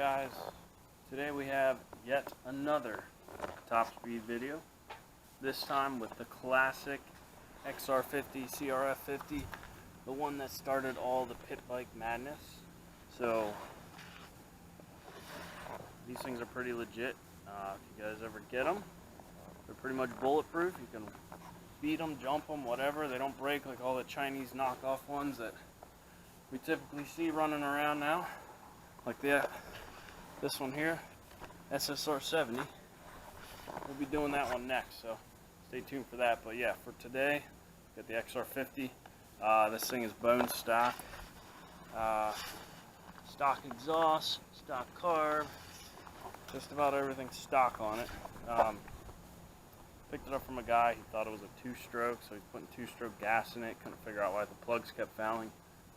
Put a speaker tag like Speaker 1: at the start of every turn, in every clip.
Speaker 1: guys, today we have yet another top speed video, this time with the classic XR50 CRF50, the one that started all the pit bike madness. So these things are pretty legit. If you guys ever get them, they're pretty much bulletproof. You can beat them, jump them, whatever. They don't break like all the Chinese knockoff ones that we typically see running around now, like this one here, XR50. We'll be doing that one next, so stay tuned for that. But yeah, for today, got the XR50. This thing is bone stock. Stock exhaust, stock carb, just about everything stock on it. Picked it up from a guy. He thought it was a two-stroke, so he's putting two-stroke gas in it. Couldn't figure out why the plugs kept fouling.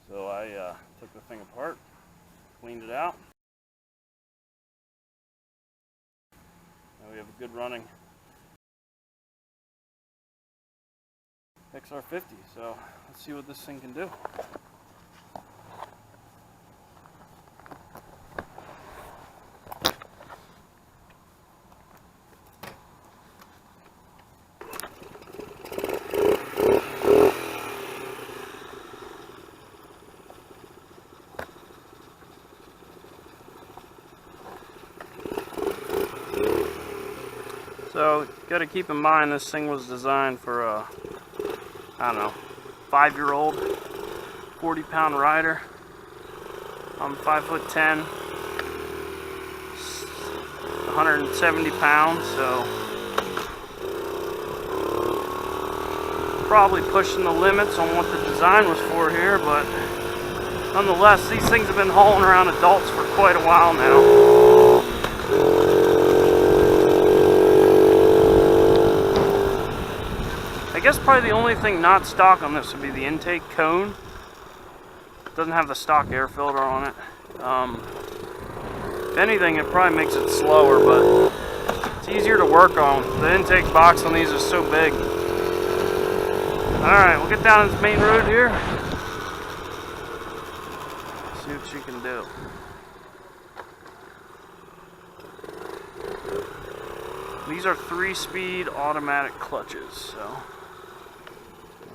Speaker 1: So I took the thing apart, cleaned it out. Now we have a good running XR50. So let's see what this thing can do. So, got to keep in mind this thing was designed for a, I don't know, 5-year-old, 40-pound rider. I'm 5'10", 170 pounds, so probably pushing the limits on what the design was for here, but nonetheless, these things have been hauling around adults for quite a while now. I guess probably the only thing not stock on this would be the intake cone. It doesn't have the stock air filter on it. If anything, it probably makes it slower, but it's easier to work on. The intake box on these is so big. Alright, we'll get down this main road here. See what she can do. These are 3-speed automatic clutches, so.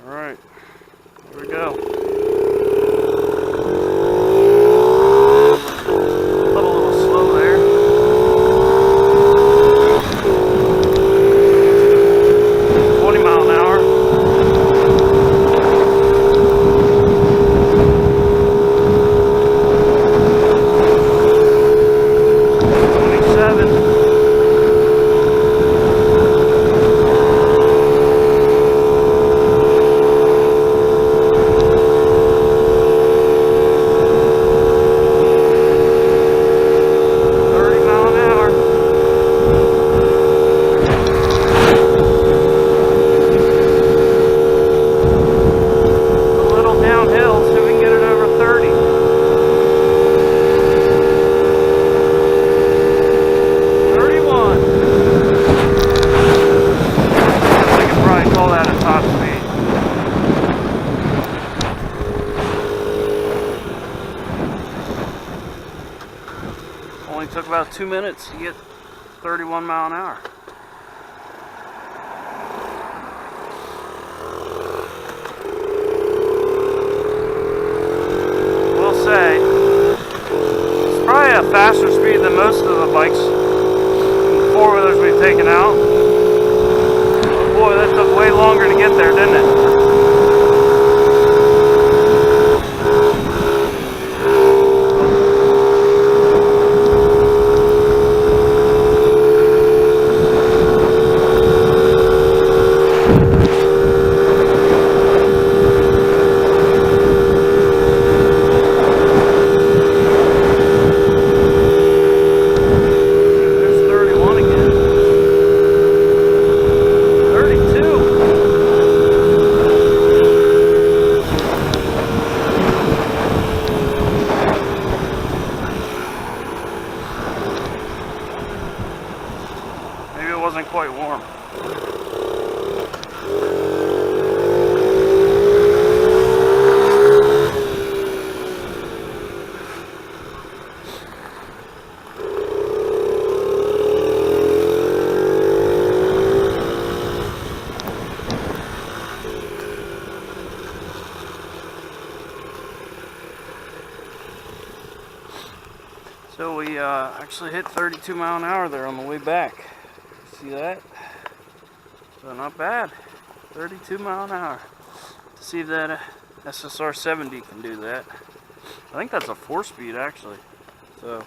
Speaker 1: Alright, here we go. Put a little slow there. Only took about 2 minutes to get 31 mile an hour. We'll say it's probably a faster speed than most of the bikes, four-wheelers we've taken out. Oh boy, that took way longer to get there, didn't it? Wasn't quite warm. So we actually hit 32 mile an hour there on the way back. See that? So not bad. 32 mile an hour. To see if that SSR70 can do that. I think that's a 4-speed actually. So